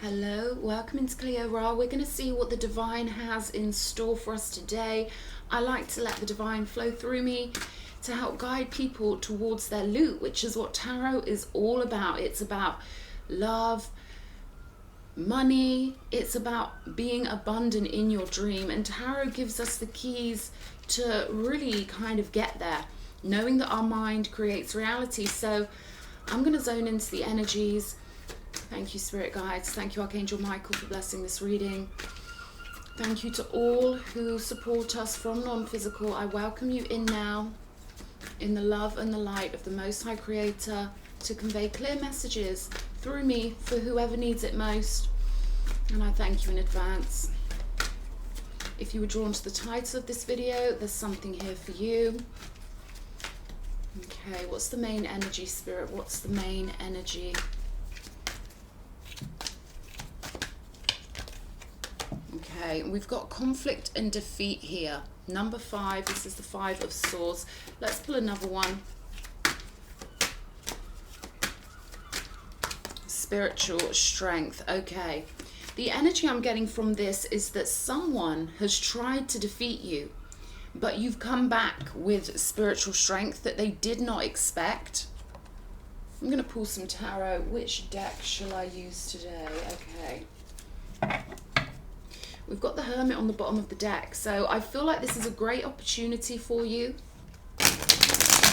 Hello, welcome into Cleo. We're going to see what the divine has in store for us today. I like to let the divine flow through me to help guide people towards their loot, which is what tarot is all about. It's about love, money, it's about being abundant in your dream, and tarot gives us the keys to really kind of get there, knowing that our mind creates reality. So I'm going to zone into the energies. Thank you, Spirit Guides. Thank you, Archangel Michael, for blessing this reading. Thank you to all who support us from non-physical. I welcome you in now, in the love and the light of the Most High Creator, to convey clear messages through me for whoever needs it most. And I thank you in advance. If you were drawn to the title of this video, there's something here for you. Okay, what's the main energy, Spirit? What's the main energy? Okay, we've got conflict and defeat here. Number 5, this is the 5 of Swords. Let's pull another one. Spiritual strength. Okay, the energy I'm getting from this is that someone has tried to defeat you, but you've come back with spiritual strength that they did not expect. I'm going to pull some tarot. Which deck shall I use today? Okay. We've got the Hermit on the bottom of the deck. So I feel like this is a great opportunity for you to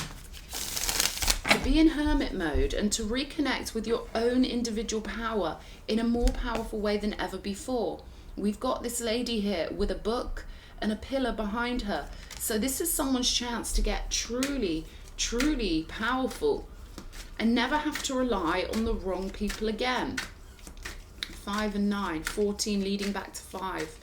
be in Hermit mode and to reconnect with your own individual power in a more powerful way than ever before. We've got this lady here with a book and a pillar behind her. So this is someone's chance to get truly, truly powerful and never have to rely on the wrong people again. 5 and 9, 14 leading back to 5.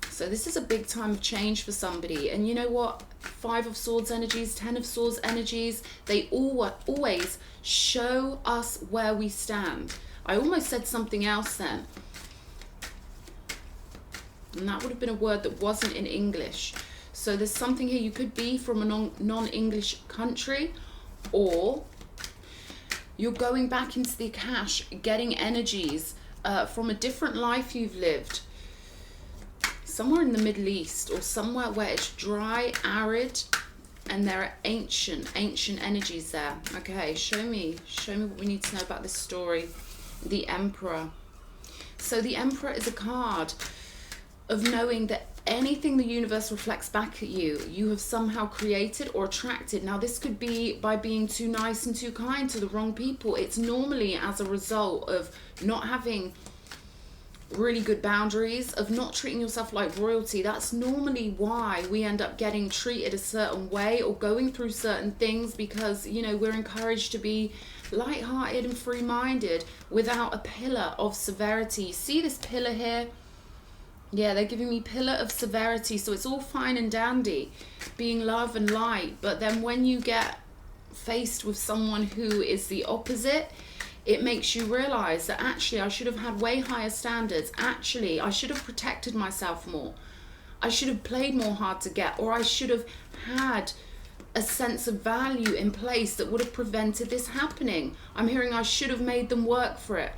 So this is a big time of change for somebody. And you know what? 5 of Swords energies, 10 of Swords energies, they always show us where we stand. I almost said something else then. And that would have been a word that wasn't in English. So there's something here. You could be from a non-English country, or you're going back into the Akash, getting energies from a different life you've lived. Somewhere in the Middle East, or somewhere where it's dry, arid, and there are ancient energies there. Okay, show me what we need to know about this story. The Emperor. So the Emperor is a card of knowing that anything the universe reflects back at you, you have somehow created or attracted. Now this could be by being too nice and too kind to the wrong people. It's normally as a result of not having really good boundaries, of not treating yourself like royalty. That's normally why we end up getting treated a certain way or going through certain things, because, you know, we're encouraged to be light-hearted and free-minded without a pillar of severity. See this pillar here? Yeah, they're giving me pillar of severity. So it's all fine and dandy, being love and light. But then when you get faced with someone who is the opposite, it makes you realize that actually I should have had way higher standards. Actually, I should have protected myself more. I should have played more hard to get, or I should have had a sense of value in place that would have prevented this happening. I'm hearing I should have made them work for it.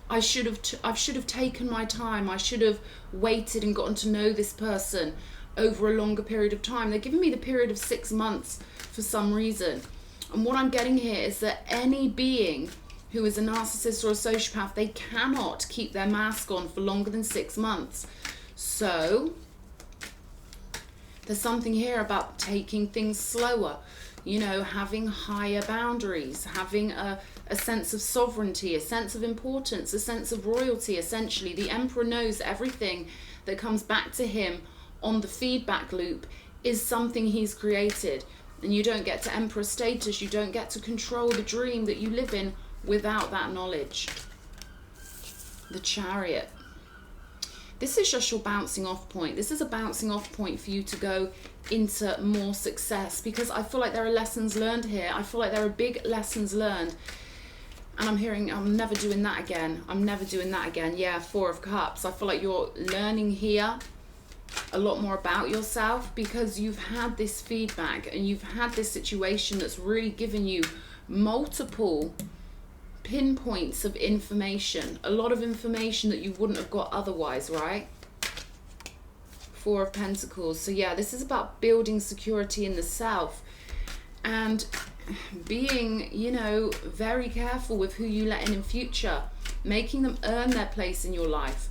I should have taken my time. I should have waited and gotten to know this person over a longer period of time. They're giving me the period of 6 months for some reason. And what I'm getting here is that any being who is a narcissist or a sociopath, they cannot keep their mask on for longer than 6 months. So there's something here about taking things slower, you know, having higher boundaries, having a sense of sovereignty, a sense of importance, a sense of royalty. Essentially, the Emperor knows everything that comes back to him on the feedback loop is something he's created. And you don't get to Emperor status, you don't get to control the dream that you live in without that knowledge. The Chariot. This is just your bouncing off point. This is a bouncing off point for you to go into more success, because I feel like there are lessons learned here. I feel like there are big lessons learned. And I'm hearing, I'm never doing that again. I'm never doing that again. Yeah, 4 of Cups. I feel like you're learning here a lot more about yourself, because you've had this feedback and you've had this situation that's really given you multiple pinpoints of information, a lot of information that you wouldn't have got otherwise, right? Four of Pentacles. So yeah, this is about building security in the self and being, you know, very careful with who you let in future, making them earn their place in your life,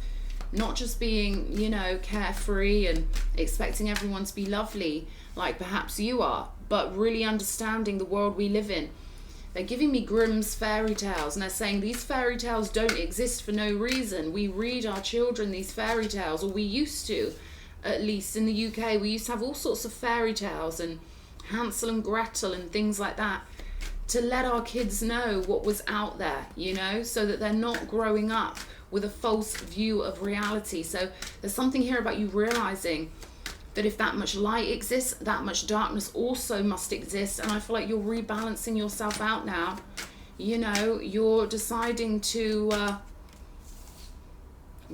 not just being, you know, carefree and expecting everyone to be lovely like perhaps you are, but really understanding the world we live in. They're giving me Grimm's fairy tales, and they're saying these fairy tales don't exist for no reason. We read our children these fairy tales, or we used to, at least in the UK. We used to have all sorts of fairy tales and Hansel and Gretel and things like that to let our kids know what was out there, you know, so that they're not growing up with a false view of reality. So there's something here about you realizing that if that much light exists, that much darkness also must exist. And I feel like you're rebalancing yourself out now. You know, you're deciding to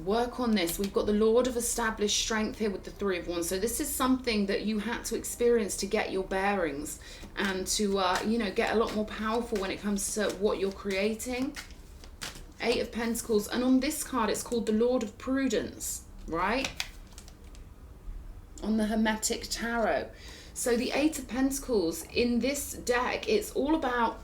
work on this. We've got the Lord of established strength here with the Three of Wands. So this is something that you had to experience to get your bearings and to, you know, get a lot more powerful when it comes to what you're creating. Eight of Pentacles. And on this card, it's called the Lord of Prudence, right? On the Hermetic Tarot. So the Eight of Pentacles in this deck, it's all about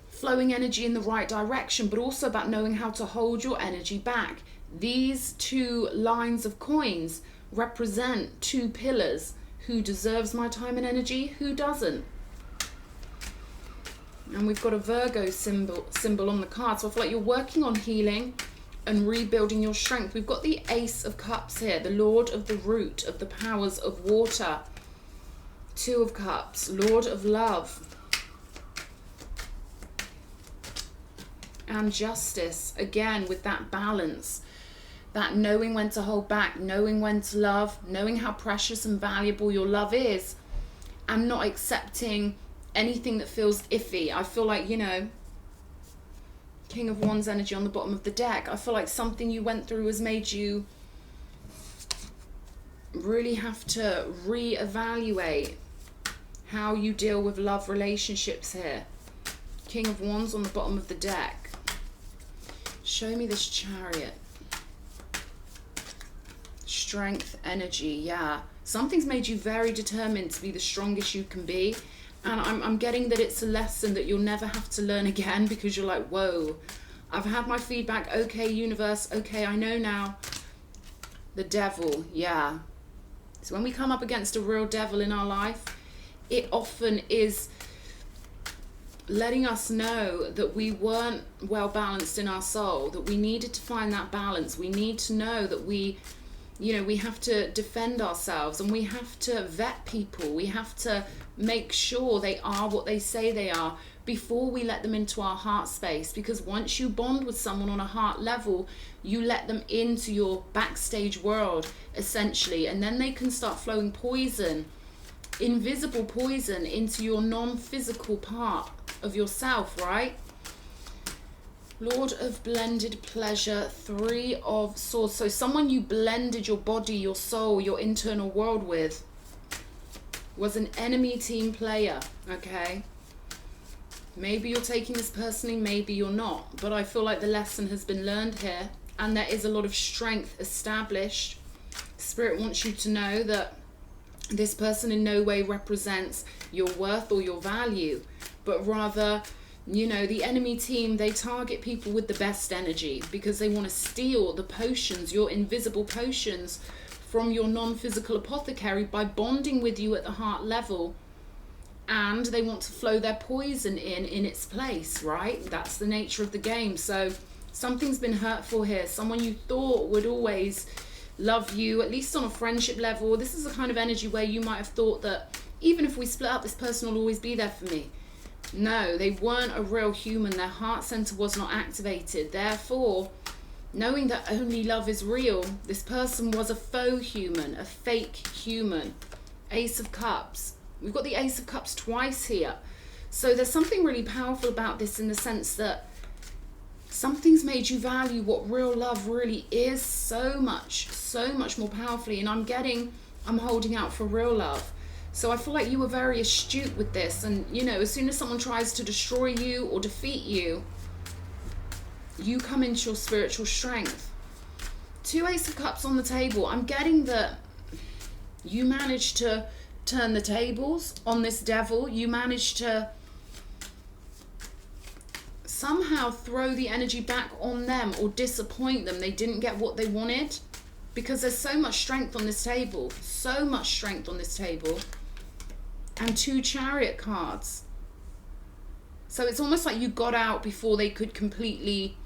flowing energy in the right direction, but also about knowing how to hold your energy back. These two lines of coins represent two pillars. Who deserves my time and energy? Who doesn't? And we've got a Virgo symbol on the card. So I feel like you're working on healing and rebuilding your strength. We've got the Ace of Cups here, the Lord of the root of the powers of water. Two of Cups, Lord of love. And Justice, again with that balance, that knowing when to hold back, knowing when to love, knowing how precious and valuable your love is, and not accepting anything that feels iffy. I feel like, you know, King of Wands energy on the bottom of the deck. I feel like something you went through has made you really have to reevaluate how you deal with love relationships here. King of Wands on the bottom of the deck. Show me this Chariot. Strength, energy, yeah. Something's made you very determined to be the strongest you can be. And I'm getting that it's a lesson that you'll never have to learn again, because you're like, whoa, I've had my feedback. Okay, universe. Okay, I know now. The devil, yeah. So when we come up against a real devil in our life, it often is letting us know that we weren't well balanced in our soul, that we needed to find that balance. We need to know that we, you know, we have to defend ourselves, and we have to vet people. We have to make sure they are what they say they are before we let them into our heart space. Because once you bond with someone on a heart level, you let them into your backstage world, essentially, and then they can start flowing poison, invisible poison, into your non-physical part of yourself, right? Lord of blended pleasure, Three of Swords. So someone you blended your body, your soul, your internal world with was an enemy team player, okay? Maybe you're taking this personally, maybe you're not. But I feel like the lesson has been learned here, and there is a lot of strength established. Spirit wants you to know that this person in no way represents your worth or your value, but rather, you know, the enemy team, they target people with the best energy because they want to steal the potions, your invisible potions, from your non-physical apothecary by bonding with you at the heart level. And they want to flow their poison in its place, right? That's the nature of the game. So something's been hurtful here. Someone you thought would always love you, at least on a friendship level. This is the kind of energy where you might have thought that even if we split up, this person will always be there for me. No, they weren't a real human. Their heart center was not activated. Therefore, knowing that only love is real, this person was a faux human, a fake human. Ace of Cups. We've got the Ace of Cups twice here. So there's something really powerful about this, in the sense that something's made you value what real love really is so much more powerfully. And I'm holding out for real love. So I feel like you were very astute with this. And, you know, as soon as someone tries to destroy you or defeat you, you come into your spiritual strength. 2 Ace of Cups on the table. I'm getting that you managed to turn the tables on this devil. You managed to somehow throw the energy back on them or disappoint them. They didn't get what they wanted, because there's so much strength on this table. So much strength on this table. And 2 Chariot cards. So it's almost like you got out before they could completely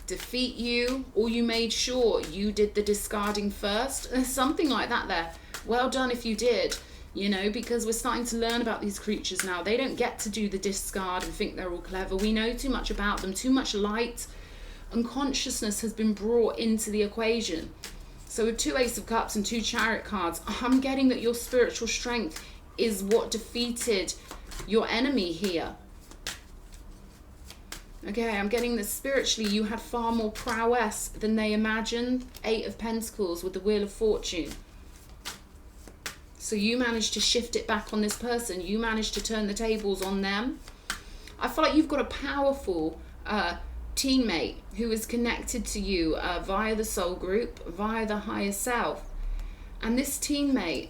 defeat you, or you made sure you did the discarding first. There's something like that there. Well done if you did, you know, because we're starting to learn about these creatures now. They don't get to do the discard and think they're all clever. We know too much about them. Too much light and consciousness has been brought into the equation. So with 2 Ace of Cups and 2 Chariot cards, I'm getting that your spiritual strength is what defeated your enemy here. Okay, I'm getting that spiritually you had far more prowess than they imagined. 8 of Pentacles with the Wheel of Fortune. So you managed to shift it back on this person. You managed to turn the tables on them. I feel like you've got a powerful teammate who is connected to you via the soul group, via the higher self. And this teammate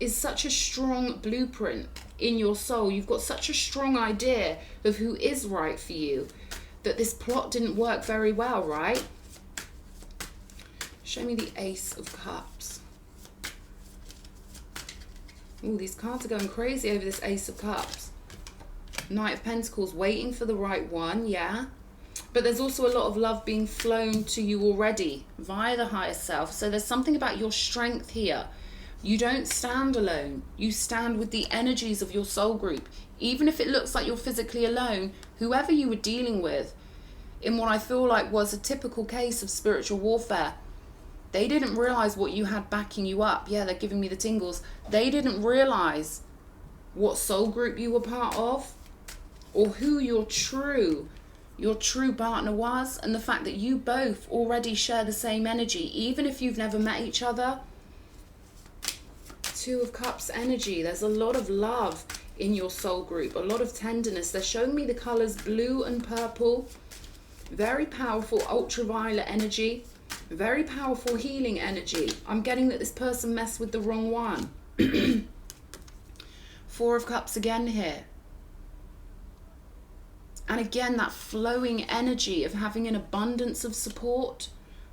is such a strong blueprint in your soul. You've got such a strong idea of who is right for you that this plot didn't work very well, right? Show me the Ace of Cups. Oh, these cards are going crazy over this Ace of Cups. Knight of Pentacles, waiting for the right one, yeah. But there's also a lot of love being flown to you already via the higher self. So there's something about your strength here. You don't stand alone. You stand with the energies of your soul group. Even if it looks like you're physically alone, whoever you were dealing with, in what I feel like was a typical case of spiritual warfare, they didn't realize what you had backing you up. Yeah, they're giving me the tingles. They didn't realize what soul group you were part of, or who your true partner was, and the fact that you both already share the same energy, even if you've never met each other. 2 of Cups energy. There's a lot of love in your soul group, a lot of tenderness. They're showing me the colors blue and purple. Very powerful ultraviolet energy. Very powerful healing energy. I'm getting that this person messed with the wrong one. 4 of Cups again here. And again, that flowing energy of having an abundance of support,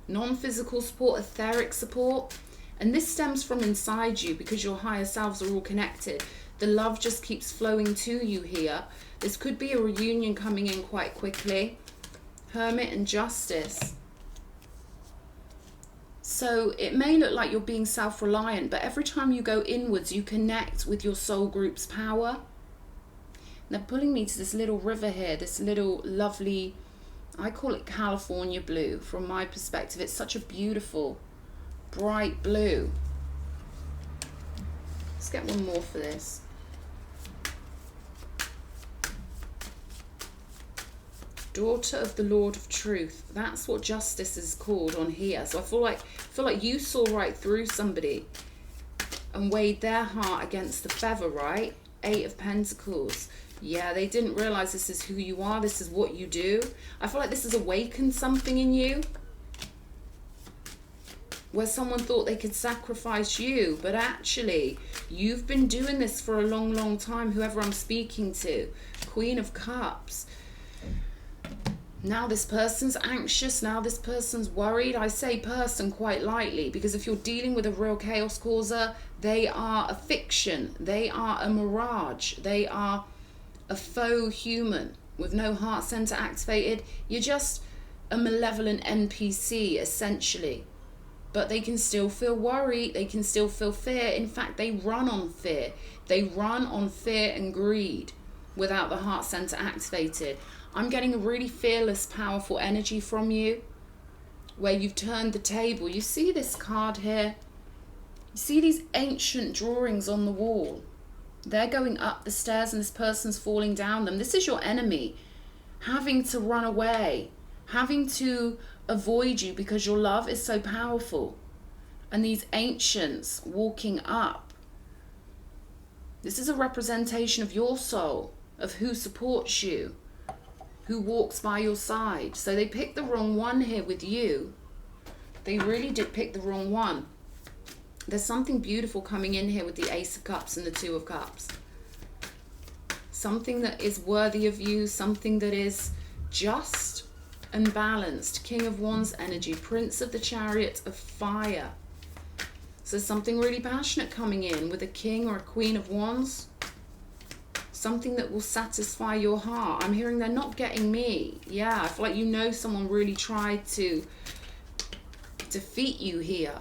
non-physical support, etheric support. And this stems from inside you because your higher selves are all connected. The love just keeps flowing to you here. This could be a reunion coming in quite quickly. Hermit and Justice. So it may look like you're being self-reliant, but every time you go inwards, you connect with your soul group's power. They're pulling me to this little river here, this little lovely, I call it California blue from my perspective. It's such a beautiful, bright blue. Let's get one more for this. Daughter of the Lord of Truth. That's what Justice is called on here. So I feel like you saw right through somebody and weighed their heart against the feather, right? 8 of Pentacles. Yeah, they didn't realize this is who you are. This is what you do. I feel like this has awakened something in you where someone thought they could sacrifice you, but actually you've been doing this for a long, long time, whoever I'm speaking to. Queen of Cups. Now this person's anxious, now this person's worried. I say person quite lightly because if you're dealing with a real chaos causer, they are a fiction, they are a mirage, they are a faux human with no heart center activated. You're just a malevolent NPC essentially. But they can still feel worried, they can still feel fear. In fact, they run on fear. They run on fear and greed without the heart center activated. I'm getting a really fearless, powerful energy from you where you've turned the table. You see this card here? You see these ancient drawings on the wall? They're going up the stairs and this person's falling down them. This is your enemy having to run away, having to avoid you because your love is so powerful. And these ancients walking up. This is a representation of your soul, of who supports you. who walks by your side. So they picked the wrong one here with you. They really did pick the wrong one. There's something beautiful coming in here with the Ace of Cups and the Two of Cups. Something that is worthy of you, something that is just and balanced. King of Wands energy, Prince of the Chariot of Fire. So something really passionate coming in with a King or a Queen of Wands. Something that will satisfy your heart. I'm hearing they're not getting me. Yeah, I feel like you know someone really tried to defeat you here.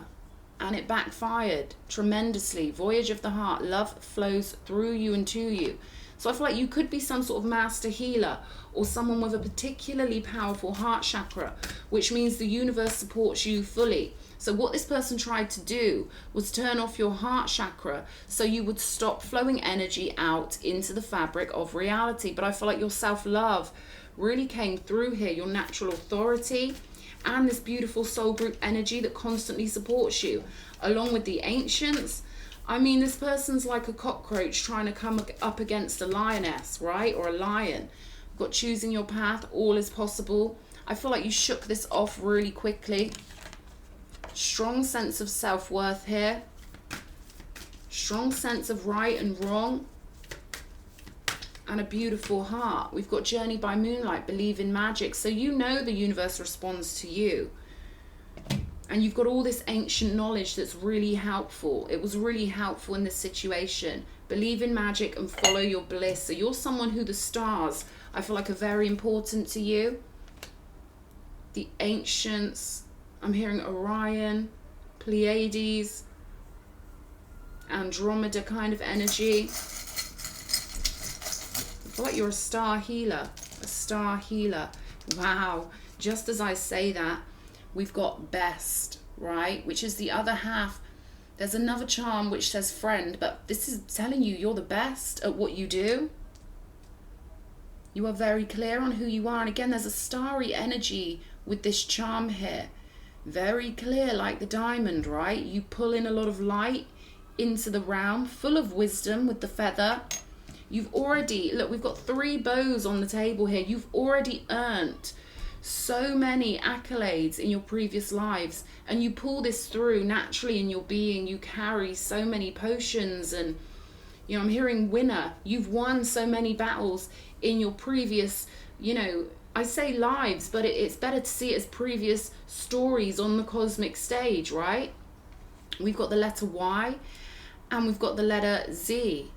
And it backfired tremendously. Voyage of the heart. Love flows through you and to you. So I feel like you could be some sort of master healer or someone with a particularly powerful heart chakra, which means the universe supports you fully. So what this person tried to do was turn off your heart chakra so you would stop flowing energy out into the fabric of reality. But I feel like your self-love really came through here, your natural authority, and this beautiful soul group energy that constantly supports you, along with the ancients. I mean, this person's like a cockroach trying to come up against a lioness, right? Or a lion. You've got choosing your path, all is possible. I feel like you shook this off really quickly. Strong sense of self-worth here. Strong sense of right and wrong. And a beautiful heart. We've got Journey by Moonlight, believe in magic. So you know the universe responds to you. And you've got all this ancient knowledge that's really helpful. It was really helpful in this situation. Believe in magic and follow your bliss. So you're someone who the stars, I feel like, are very important to you. The ancients, I'm hearing Orion, Pleiades, Andromeda kind of energy. I feel like you're a star healer. A star healer. Wow. Just as I say that, we've got best, right? Which is the other half. There's another charm which says friend, but this is telling you you're the best at what you do. You are very clear on who you are. And again, there's a starry energy with this charm here. Very clear, like the diamond, right? You pull in a lot of light into the realm, full of wisdom with the feather. You've already, look, we've got 3 bows on the table here. You've already earned so many accolades in your previous lives, and you pull this through naturally in your being. You carry so many potions, and you know, I'm hearing winner. You've won so many battles in your previous, you know, I say lives, but it's better to see it as previous stories on the cosmic stage, right? We've got the letter Y and we've got the letter Z.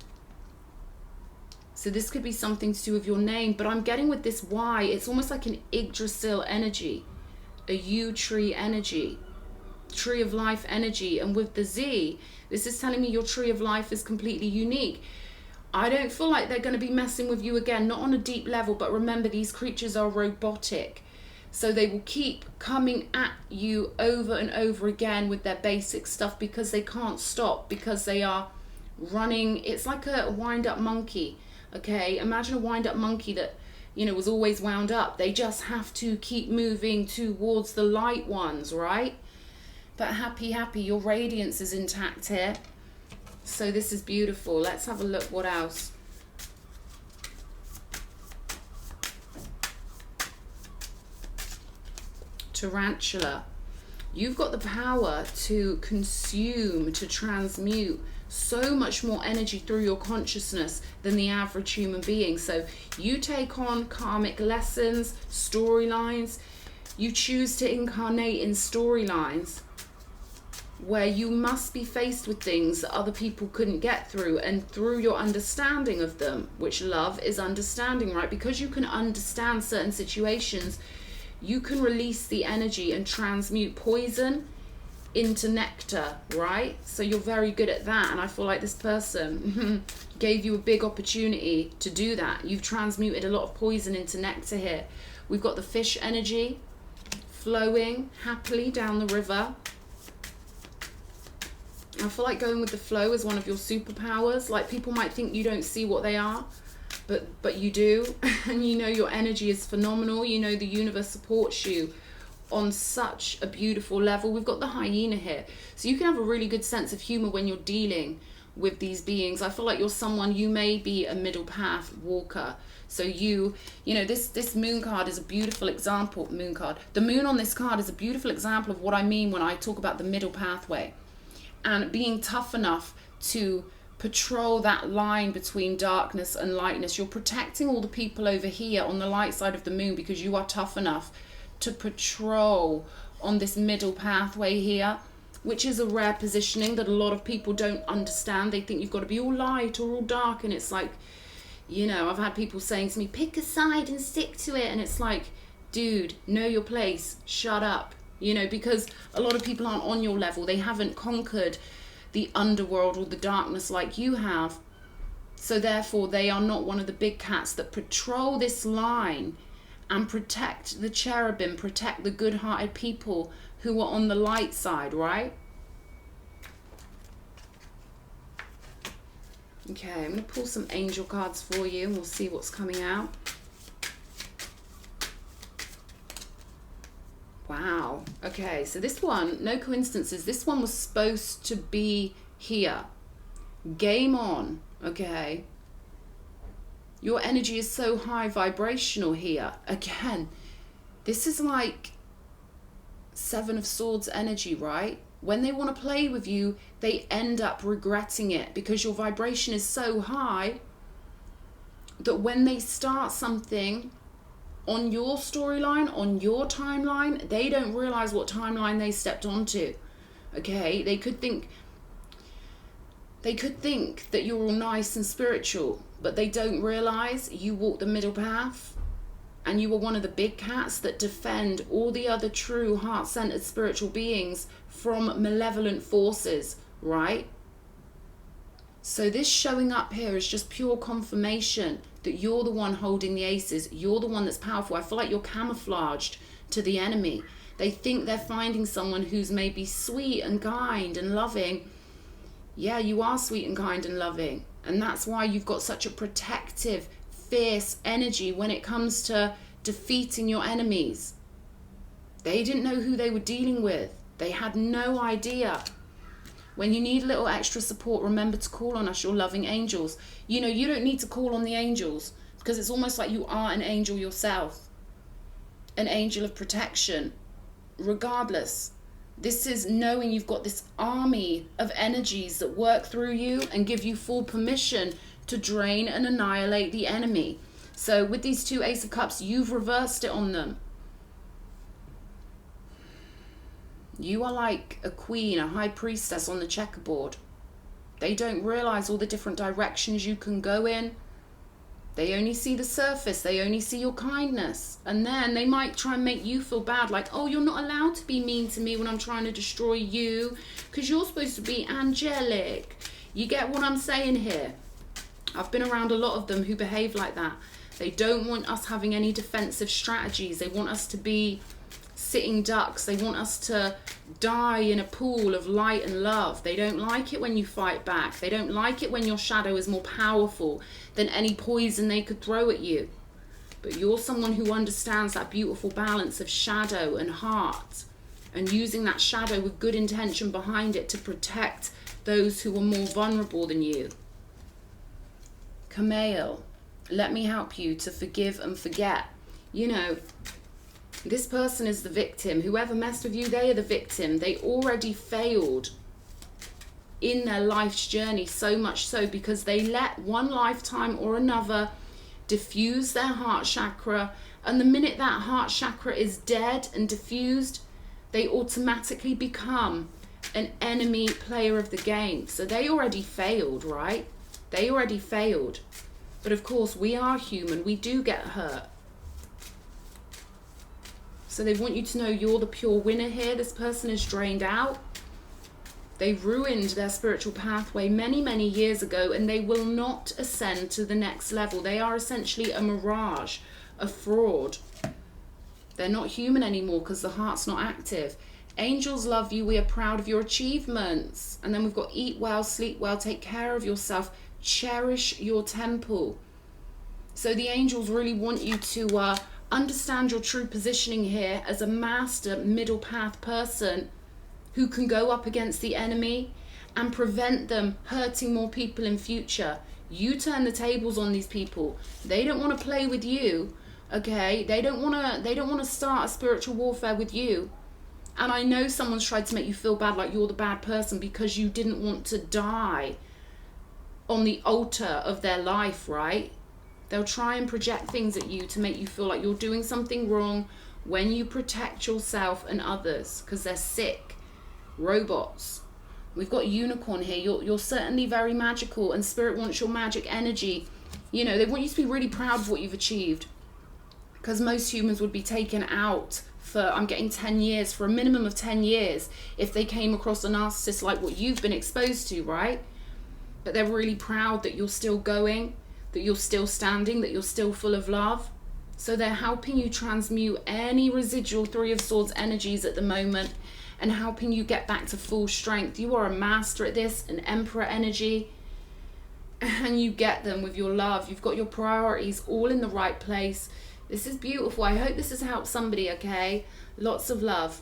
So this could be something to do with your name, but I'm getting with this Y, it's almost like an Yggdrasil energy, a yew tree energy, tree of life energy. And with the Z, this is telling me your tree of life is completely unique. I don't feel like they're going to be messing with you again, not on a deep level, but remember, these creatures are robotic. So they will keep coming at you over and over again with their basic stuff because they can't stop, because they are running. It's like a wind-up monkey, okay? Imagine a wind-up monkey that, you know, was always wound up. They just have to keep moving towards the light ones, right? But happy, your radiance is intact here. So this is beautiful. Let's have a look what else. Tarantula. You've got the power to consume, to transmute so much more energy through your consciousness than the average human being. So you take on karmic lessons, storylines. You choose to incarnate in storylines where you must be faced with things that other people couldn't get through, and through your understanding of them, which love is understanding, right? Because you can understand certain situations, you can release the energy and transmute poison into nectar, right? So you're very good at that, and I feel like this person gave you a big opportunity to do that. You've transmuted a lot of poison into nectar here. We've got the fish energy flowing happily down the river. I feel like going with the flow is one of your superpowers. Like, people might think you don't see what they are, but you do. And you know your energy is phenomenal. You know the universe supports you on such a beautiful level. We've got the hyena here. So you can have a really good sense of humor when you're dealing with these beings. I feel like you're someone, you may be a middle path walker. So you know, this moon card is a beautiful example. Moon card. The moon on this card is a beautiful example of what I mean when I talk about the middle pathway. And being tough enough to patrol that line between darkness and lightness. You're protecting all the people over here on the light side of the moon because you are tough enough to patrol on this middle pathway here, which is a rare positioning that a lot of people don't understand. They think you've got to be all light or all dark, and it's like, you know, I've had people saying to me, pick a side and stick to it, and it's like, dude, know your place, shut up, you know, because a lot of people aren't on your level. They haven't conquered the underworld or the darkness like you have, so therefore they are not one of the big cats that patrol this line and protect the cherubim, protect the good-hearted people who are on the light side, right? Okay, I'm going to pull some angel cards for you and we'll see what's coming out. Wow. Okay, so this one, no coincidences, this one was supposed to be here. Game on, okay? Your energy is so high vibrational here. Again, this is like Seven of Swords energy, right? When they want to play with you, they end up regretting it because your vibration is so high that when they start something on your storyline, on your timeline, they don't realize what timeline they stepped onto. Okay, they could think that you're all nice and spiritual, but they don't realize you walk the middle path and you are one of the big cats that defend all the other true heart-centered spiritual beings from malevolent forces, right? So this showing up here is just pure confirmation that you're the one holding the aces. You're the one that's powerful. I feel like you're camouflaged to the enemy. They think they're finding someone who's maybe sweet and kind and loving. Yeah, you are sweet and kind and loving. And that's why you've got such a protective, fierce energy when it comes to defeating your enemies. They didn't know who they were dealing with. They had no idea. When you need a little extra support, remember to call on us, your loving angels. You know, you don't need to call on the angels because it's almost like you are an angel yourself. An angel of protection. Regardless, this is knowing you've got this army of energies that work through you and give you full permission to drain and annihilate the enemy. So with these two Ace of Cups, you've reversed it on them. You are like a queen, a high priestess on the checkerboard. They don't realize all the different directions you can go in. They only see the surface. They only see your kindness. And then they might try and make you feel bad, like, oh, you're not allowed to be mean to me when I'm trying to destroy you because you're supposed to be angelic. You get what I'm saying here? I've been around a lot of them who behave like that. They don't want us having any defensive strategies. They want us to be sitting ducks. They want us to die in a pool of light and love. They don't like it when you fight back. They don't like it when your shadow is more powerful than any poison they could throw at you. But you're someone who understands that beautiful balance of shadow and heart, and using that shadow with good intention behind it to protect those who are more vulnerable than you. Camille, let me help you to forgive and forget. You know, this person is the victim. Whoever messed with you, they are the victim. They already failed in their life's journey, so much so because they let one lifetime or another diffuse their heart chakra. And the minute that heart chakra is dead and diffused, they automatically become an enemy player of the game. So they already failed, right? They already failed. But of course, we are human. We do get hurt. So they want you to know you're the pure winner here. This person is drained out. They ruined their spiritual pathway many, many years ago, and they will not ascend to the next level. They are essentially a mirage, a fraud. They're not human anymore because the heart's not active. Angels love you. We are proud of your achievements. And then we've got eat well, sleep well, take care of yourself, cherish your temple. So the angels really want you to understand your true positioning here as a master middle path person who can go up against the enemy and prevent them hurting more people in future. You turn the tables on these people. They don't want to play with you, okay? They don't want to start a spiritual warfare with you. And I know someone's tried to make you feel bad, like you're the bad person because you didn't want to die on the altar of their life, right? They'll try and project things at you to make you feel like you're doing something wrong when you protect yourself and others, because they're sick robots. We've got unicorn here. You're certainly very magical, and spirit wants your magic energy. You know, they want you to be really proud of what you've achieved, because most humans would be taken out for, I'm getting 10 years, for a minimum of 10 years, if they came across a narcissist like what you've been exposed to, right? But they're really proud that you're still going, that you're still standing, that you're still full of love. So they're helping you transmute any residual Three of Swords energies at the moment, and helping you get back to full strength. You are a master at this, an Emperor energy, and you get them with your love. You've got your priorities all in the right place. This is beautiful. I hope this has helped somebody, okay? Lots of love.